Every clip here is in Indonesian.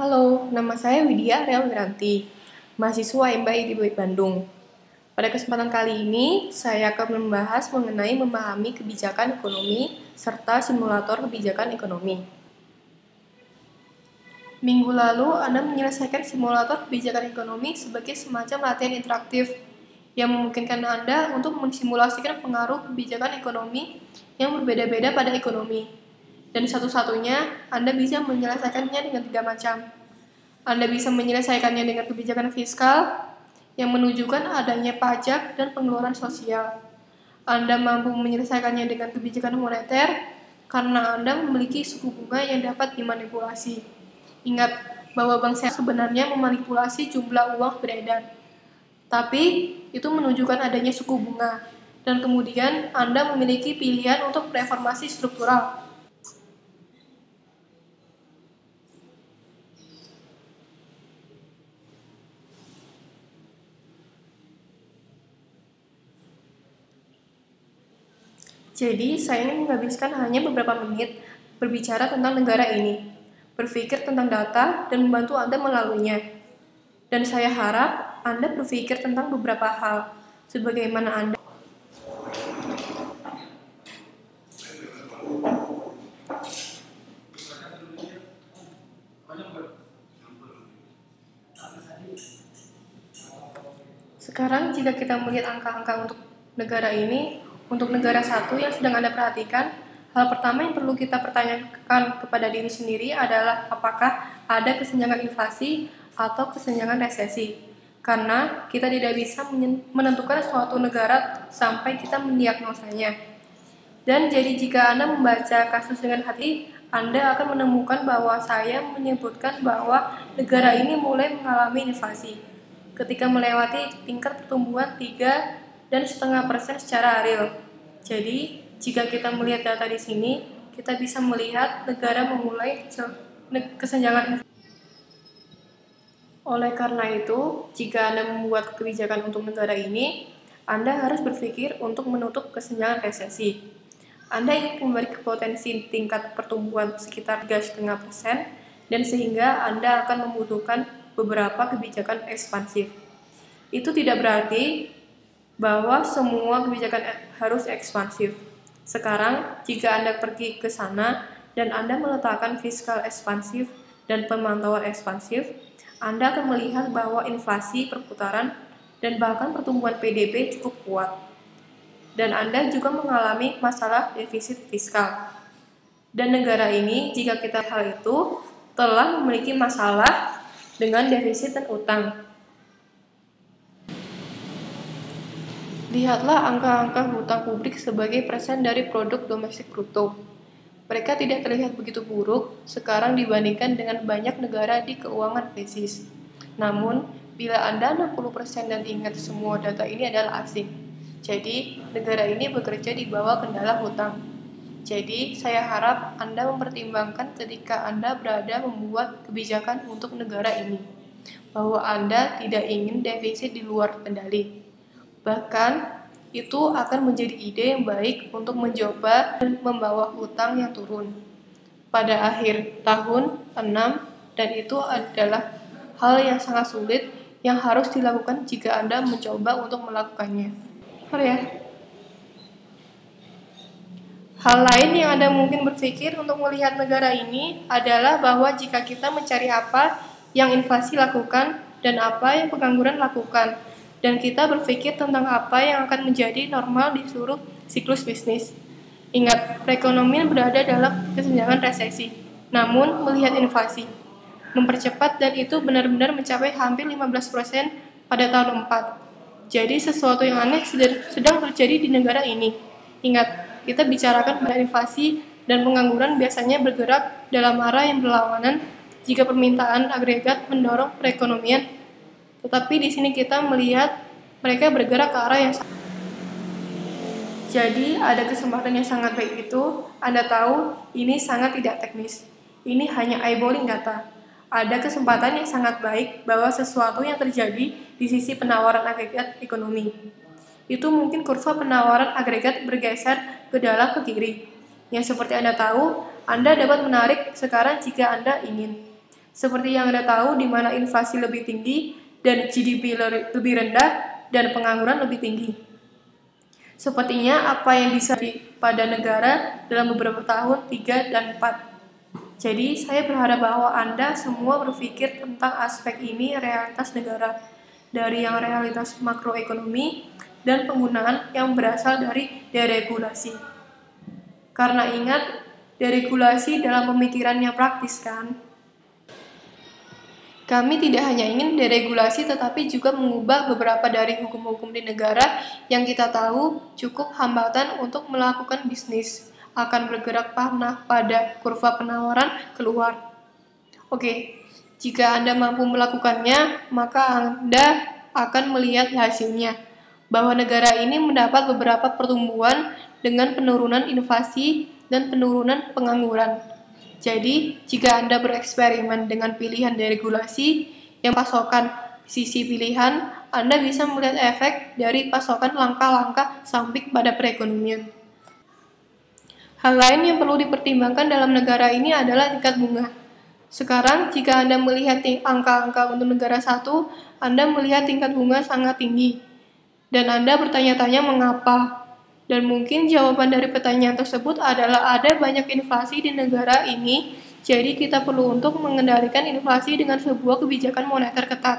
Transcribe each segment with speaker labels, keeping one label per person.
Speaker 1: Halo, nama saya Widya Real Wiranti, mahasiswa MBA di Bandung. Pada kesempatan kali ini, saya akan membahas mengenai memahami kebijakan ekonomi serta simulator kebijakan ekonomi. Minggu lalu, Anda menyelesaikan simulator kebijakan ekonomi sebagai semacam latihan interaktif yang memungkinkan Anda untuk mensimulasikan pengaruh kebijakan ekonomi yang berbeda-beda pada ekonomi. Dan satu-satunya, Anda bisa menyelesaikannya dengan 3 macam. Anda bisa menyelesaikannya dengan kebijakan fiskal yang menunjukkan adanya pajak dan pengeluaran sosial. Anda mampu menyelesaikannya dengan kebijakan moneter karena Anda memiliki suku bunga yang dapat dimanipulasi. Ingat bahwa bank sentral sebenarnya memanipulasi jumlah uang beredar, tapi itu menunjukkan adanya suku bunga, dan kemudian Anda memiliki pilihan untuk reformasi struktural. Jadi, saya ingin menghabiskan hanya beberapa menit berbicara tentang negara ini, berpikir tentang data, dan membantu Anda melaluinya. Dan saya harap Anda berpikir tentang beberapa hal, sebagaimana Anda. Sekarang, jika kita melihat angka-angka untuk negara ini, untuk negara satu yang sedang Anda perhatikan, hal pertama yang perlu kita pertanyakan kepada diri sendiri adalah apakah ada kesenjangan inflasi atau kesenjangan resesi. Karena kita tidak bisa menentukan suatu negara sampai kita mendiagnosanya. Dan jadi jika Anda membaca kasus dengan hati, Anda akan menemukan bahwa saya menyebutkan bahwa negara ini mulai mengalami inflasi ketika melewati tingkat pertumbuhan 3,5% secara real. Jadi, jika kita melihat data di sini, kita bisa melihat negara memulai kesenjangan inflasi. Oleh karena itu, jika Anda membuat kebijakan untuk negara ini, Anda harus berpikir untuk menutup kesenjangan resesi. Anda ingin memberi potensi tingkat pertumbuhan sekitar 3,5%, dan sehingga Anda akan membutuhkan beberapa kebijakan ekspansif. Itu tidak berarti bahwa semua kebijakan harus ekspansif. Sekarang, jika Anda pergi ke sana dan Anda meletakkan fiskal ekspansif dan pemantauan ekspansif, Anda akan melihat bahwa inflasi perputaran dan bahkan pertumbuhan PDB cukup kuat. Dan Anda juga mengalami masalah defisit fiskal. Dan negara ini, jika kita hal itu, telah memiliki masalah dengan defisit dan utang. Lihatlah angka-angka hutang publik sebagai persen dari produk domestik bruto. Mereka tidak terlihat begitu buruk sekarang dibandingkan dengan banyak negara di keuangan krisis. Namun, bila Anda 60% dan ingat semua data ini adalah asing, jadi negara ini bekerja di bawah kendala hutang. Jadi, saya harap Anda mempertimbangkan ketika Anda berada membuat kebijakan untuk negara ini, bahwa Anda tidak ingin defisit di luar kendali. Bahkan, itu akan menjadi ide yang baik untuk mencoba dan membawa hutang yang turun pada akhir tahun 6, dan itu adalah hal yang sangat sulit yang harus dilakukan jika Anda mencoba untuk melakukannya. Hal lain yang Anda mungkin berpikir untuk melihat negara ini adalah bahwa jika kita mencari apa yang inflasi lakukan dan apa yang pengangguran lakukan, dan kita berpikir tentang apa yang akan menjadi normal di seluruh siklus bisnis. Ingat, perekonomian berada dalam kesenjangan resesi, namun melihat inflasi mempercepat dan itu benar-benar mencapai hampir 15% pada tahun 4. Jadi sesuatu yang aneh sedang terjadi di negara ini. Ingat, kita bicarakan pada inflasi dan pengangguran biasanya bergerak dalam arah yang berlawanan jika permintaan agregat mendorong perekonomian. Tetapi di sini kita melihat mereka bergerak ke arah yang sama. Jadi, ada kesempatan yang sangat baik itu. Anda tahu, ini sangat tidak teknis. Ini hanya eyeballing data. Ada kesempatan yang sangat baik bahwa sesuatu yang terjadi di sisi penawaran agregat ekonomi. Itu mungkin kurva penawaran agregat bergeser ke dalam ke kiri. Yang seperti Anda tahu, Anda dapat menarik sekarang jika Anda ingin. Seperti yang Anda tahu, di mana inflasi lebih tinggi dan GDP lebih rendah dan pengangguran lebih tinggi. Sepertinya apa yang bisa pada negara dalam beberapa tahun 3 dan 4. Jadi, saya berharap bahwa Anda semua berpikir tentang aspek ini realitas negara, dari yang realitas makroekonomi dan penggunaan yang berasal dari deregulasi. Karena ingat, deregulasi dalam pemikiran yang praktis kan? Kami tidak hanya ingin deregulasi tetapi juga mengubah beberapa dari hukum-hukum di negara yang kita tahu cukup hambatan untuk melakukan bisnis, akan bergerak pada kurva penawaran keluar. Oke, jika Anda mampu melakukannya, maka Anda akan melihat hasilnya, bahwa negara ini mendapat beberapa pertumbuhan dengan penurunan inflasi dan penurunan pengangguran. Jadi, jika Anda bereksperimen dengan pilihan deregulasi yang pasokan sisi pilihan, Anda bisa melihat efek dari pasokan langkah-langkah samping pada perekonomian. Hal lain yang perlu dipertimbangkan dalam negara ini adalah tingkat bunga. Sekarang, jika Anda melihat angka-angka untuk negara satu, Anda melihat tingkat bunga sangat tinggi. Dan Anda bertanya-tanya mengapa. Dan mungkin jawaban dari pertanyaan tersebut adalah ada banyak inflasi di negara ini, jadi kita perlu untuk mengendalikan inflasi dengan sebuah kebijakan moneter ketat.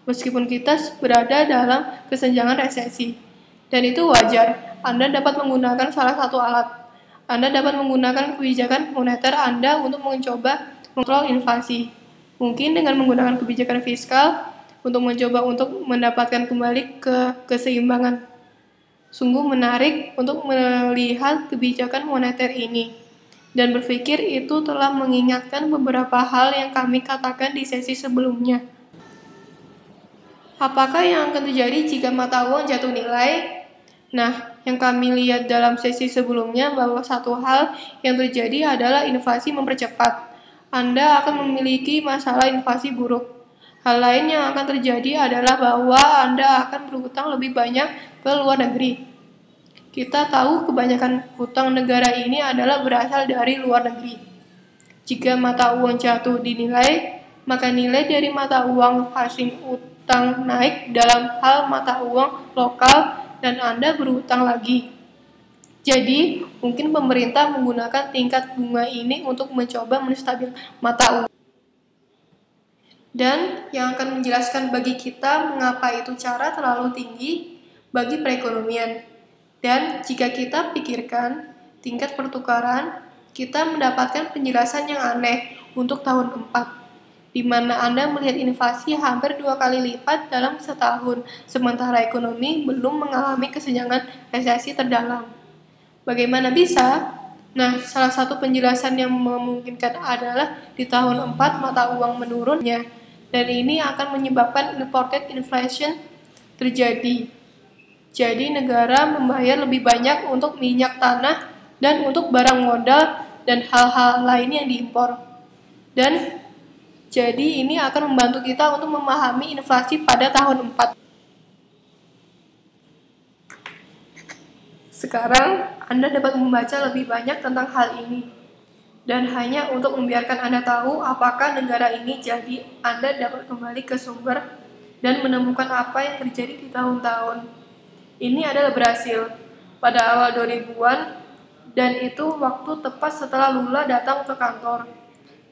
Speaker 1: Meskipun kita berada dalam kesenjangan resesi. Dan itu wajar, Anda dapat menggunakan salah satu alat. Anda dapat menggunakan kebijakan moneter Anda untuk mencoba mengontrol inflasi. Mungkin dengan menggunakan kebijakan fiskal untuk mencoba untuk mendapatkan kembali ke keseimbangan. Sungguh menarik untuk melihat kebijakan moneter ini dan berpikir itu telah mengingatkan beberapa hal yang kami katakan di sesi sebelumnya. Apakah yang akan terjadi jika mata uang jatuh nilai? Nah, yang kami lihat dalam sesi sebelumnya bahwa satu hal yang terjadi adalah inflasi mempercepat. Anda akan memiliki masalah inflasi buruk. Hal lain yang akan terjadi adalah bahwa Anda akan berhutang lebih banyak ke luar negeri. Kita tahu kebanyakan hutang negara ini adalah berasal dari luar negeri. Jika mata uang jatuh dinilai, maka nilai dari mata uang asing utang naik dalam hal mata uang lokal dan Anda berhutang lagi. Jadi, mungkin pemerintah menggunakan tingkat bunga ini untuk mencoba menstabilkan mata uang. Dan yang akan menjelaskan bagi kita mengapa itu cara terlalu tinggi bagi perekonomian. Dan jika kita pikirkan tingkat pertukaran, kita mendapatkan penjelasan yang aneh untuk tahun keempat, di mana Anda melihat inflasi hampir 2 kali lipat dalam setahun, sementara ekonomi belum mengalami kesenjangan resesi terdalam. Bagaimana bisa? Nah, salah satu penjelasan yang memungkinkan adalah di tahun 4 mata uang menurunnya, dan ini akan menyebabkan imported inflation terjadi. Jadi negara membayar lebih banyak untuk minyak tanah dan untuk barang modal dan hal-hal lain yang diimpor. Dan jadi ini akan membantu kita untuk memahami inflasi pada tahun 4. Sekarang, Anda dapat membaca lebih banyak tentang hal ini. Dan hanya untuk membiarkan Anda tahu apakah negara ini jadi, Anda dapat kembali ke sumber dan menemukan apa yang terjadi di tahun-tahun. Ini adalah Brasil pada awal 2000-an, dan itu waktu tepat setelah Lula datang ke kantor.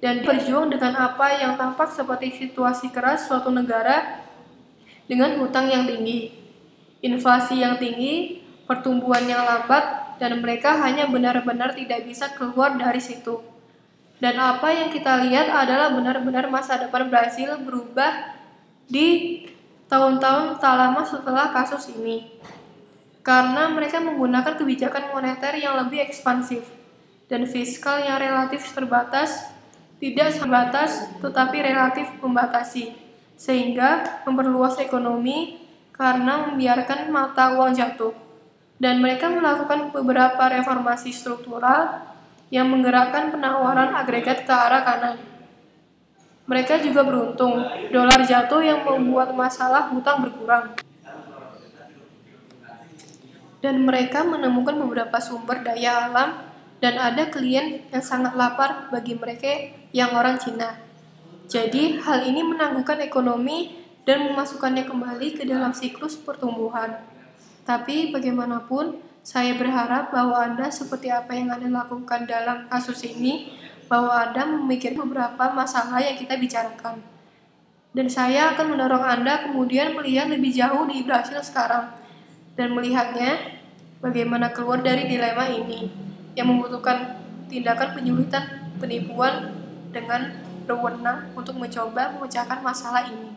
Speaker 1: Dan berjuang dengan apa yang tampak seperti situasi keras suatu negara dengan hutang yang tinggi, inflasi yang tinggi, pertumbuhan yang lambat, dan mereka hanya benar-benar tidak bisa keluar dari situ. Dan apa yang kita lihat adalah benar-benar masa depan Brasil berubah di tahun-tahun tak lama setelah kasus ini. Karena mereka menggunakan kebijakan moneter yang lebih ekspansif dan fiskal yang relatif terbatas, tidak terbatas tetapi relatif membatasi, sehingga memperluas ekonomi karena membiarkan mata uang jatuh. Dan mereka melakukan beberapa reformasi struktural yang menggerakkan penawaran agregat ke arah kanan. Mereka juga beruntung, dolar jatuh yang membuat masalah hutang berkurang. Dan mereka menemukan beberapa sumber daya alam dan ada klien yang sangat lapar bagi mereka yang orang Cina. Jadi, hal ini menangguhkan ekonomi dan memasukkannya kembali ke dalam siklus pertumbuhan. Tapi bagaimanapun, saya berharap bahwa Anda seperti apa yang Anda lakukan dalam kasus ini, bahwa Anda memikirkan beberapa masalah yang kita bicarakan. Dan saya akan mendorong Anda kemudian melihat lebih jauh di Brasil sekarang, dan melihatnya bagaimana keluar dari dilema ini, yang membutuhkan tindakan penyulitan penipuan dengan berwenang untuk mencoba memecahkan masalah ini.